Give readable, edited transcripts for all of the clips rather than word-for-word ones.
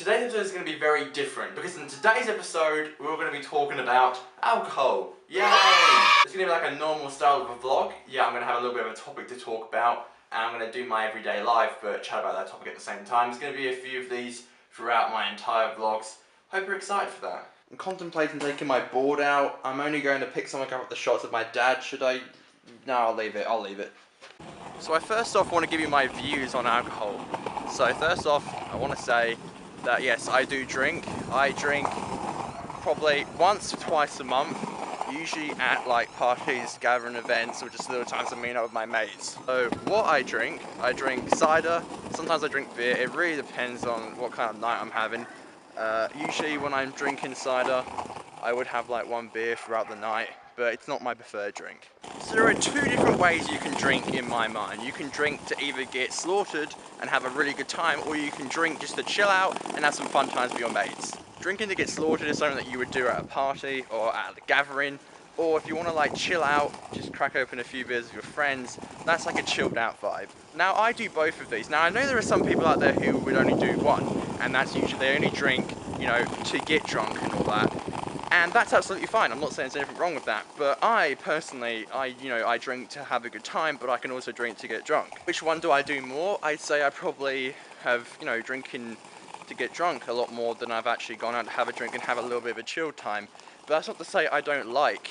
Today's episode is going to be very different because in today's episode we're going to be talking about alcohol. Yay! It's going to be like a normal style of a vlog. Yeah, I'm going to have a little bit of a topic to talk about and I'm going to do my everyday life but chat about that topic at the same time. There's going to be a few of these throughout my entire vlogs. Hope you're excited for that. I'm contemplating taking my board out. I'm only going to pick something up at the shots of my dad. Should I? No, I'll leave it. So I first off want to give you my views on alcohol. So first off, I want to say that yes, I do drink. I drink probably once or twice a month, usually at like parties, gathering events, or just little times I meet up with my mates. So what I drink cider, sometimes I drink beer. It really depends on what kind of night I'm having. Usually when I'm drinking cider, I would have like one beer throughout the night, but it's not my preferred drink. So there are two different ways you can drink in my mind. You can drink to either get slaughtered and have a really good time, or you can drink just to chill out and have some fun times with your mates. Drinking to get slaughtered is something that you would do at a party or at a gathering, or if you want to like chill out, just crack open a few beers with your friends. That's like a chilled out vibe. Now I do both of these. Now I know there are some people out there who would only do one, and that's usually they only drink, you know, to get drunk and all that. And that's absolutely fine. I'm not saying there's anything wrong with that. But I personally, I drink to have a good time, but I can also drink to get drunk. Which one do I do more? I'd say I probably have, drinking to get drunk a lot more than I've actually gone out to have a drink and have a little bit of a chill time. But that's not to say I don't like,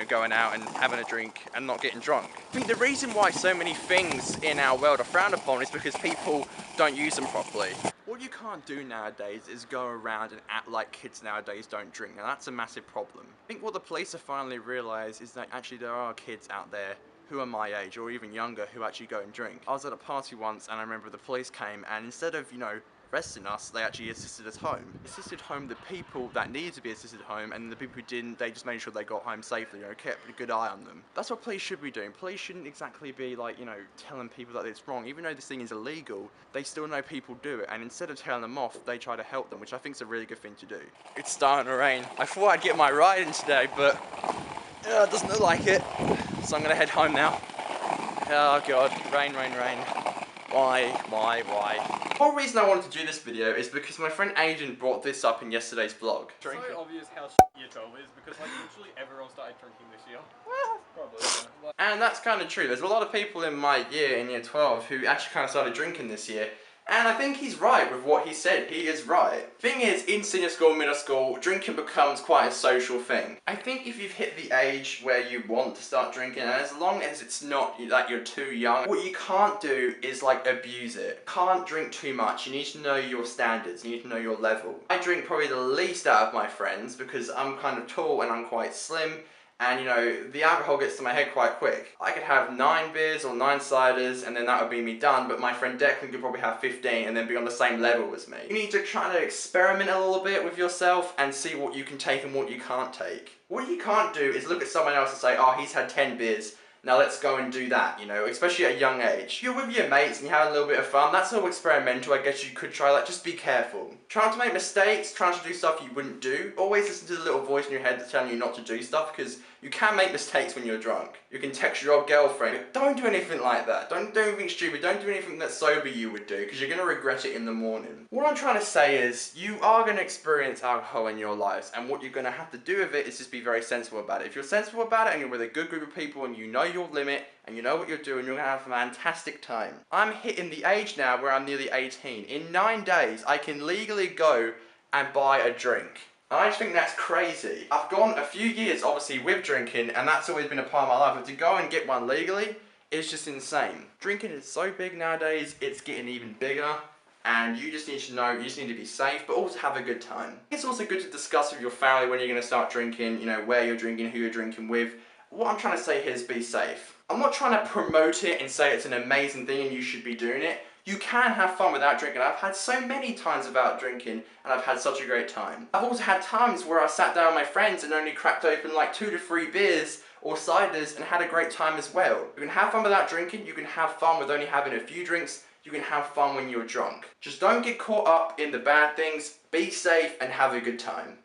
going out and having a drink and not getting drunk. I think the reason why so many things in our world are frowned upon is because people don't use them properly. What you can't do nowadays is go around and act like kids nowadays don't drink, and that's a massive problem. I think what the police have finally realised is that actually there are kids out there who are my age or even younger who actually go and drink. I was at a party once and I remember the police came and instead of, arresting us, they actually assisted us home. Assisted home the people that needed to be assisted home, and the people who didn't, they just made sure they got home safely, kept a good eye on them. That's what police should be doing. Police shouldn't exactly be like, telling people that it's wrong. Even though this thing is illegal, they still know people do it, and instead of telling them off, they try to help them, which I think is a really good thing to do. It's starting to rain. I thought I'd get my ride in today, but it doesn't look like it. So I'm gonna head home now. Oh God, rain, rain, rain. Why? The whole reason I wanted to do this video is because my friend Aiden brought this up in yesterday's vlog. It's so obvious how year 12 is because like literally everyone started drinking this year. Probably, yeah. And that's kind of true. There's a lot of people in my year, in year 12, who actually kind of started drinking this year. And I think he's right with what he said. He is right. Thing is, in senior school, middle school, drinking becomes quite a social thing. I think if you've hit the age where you want to start drinking, and as long as it's not like you're too young, what you can't do is like abuse it. Can't drink too much. You need to know your standards. You need to know your level. I drink probably the least out of my friends because I'm kind of tall and I'm quite slim. And the alcohol gets to my head quite quick. I could have 9 beers or 9 ciders and then that would be me done, but my friend Declan could probably have 15 and then be on the same level as me. You need to try to experiment a little bit with yourself and see what you can take and what you can't take. What you can't do is look at someone else and say, oh, he's had 10 beers, now let's go and do that, especially at a young age. You're with your mates and you have a little bit of fun, that's all experimental, I guess you could try that, just be careful. Trying to make mistakes, trying to do stuff you wouldn't do, always listen to the little voice in your head that's telling you not to do stuff, because you can make mistakes when you're drunk. You can text your old girlfriend, don't do anything like that, don't do anything stupid, don't do anything that sober you would do, because you're going to regret it in the morning. What I'm trying to say is, you are going to experience alcohol in your lives, and what you're going to have to do with it is just be very sensible about it. If you're sensible about it, and you're with a good group of people, and you know your limit, and you know what you're doing, you're going to have a fantastic time. I'm hitting the age now where I'm nearly 18. In 9 days, I can legally go and buy a drink. I just think that's crazy. I've gone a few years, obviously, with drinking, and that's always been a part of my life, but to go and get one legally, it's just insane. Drinking is so big nowadays, it's getting even bigger, and you just need to know, you just need to be safe, but also have a good time. It's also good to discuss with your family when you're going to start drinking, where you're drinking, who you're drinking with. What I'm trying to say here is be safe. I'm not trying to promote it and say it's an amazing thing and you should be doing it. You can have fun without drinking. I've had so many times without drinking and I've had such a great time. I've also had times where I sat down with my friends and only cracked open like 2 to 3 beers or ciders and had a great time as well. You can have fun without drinking, you can have fun with only having a few drinks, you can have fun when you're drunk. Just don't get caught up in the bad things, be safe and have a good time.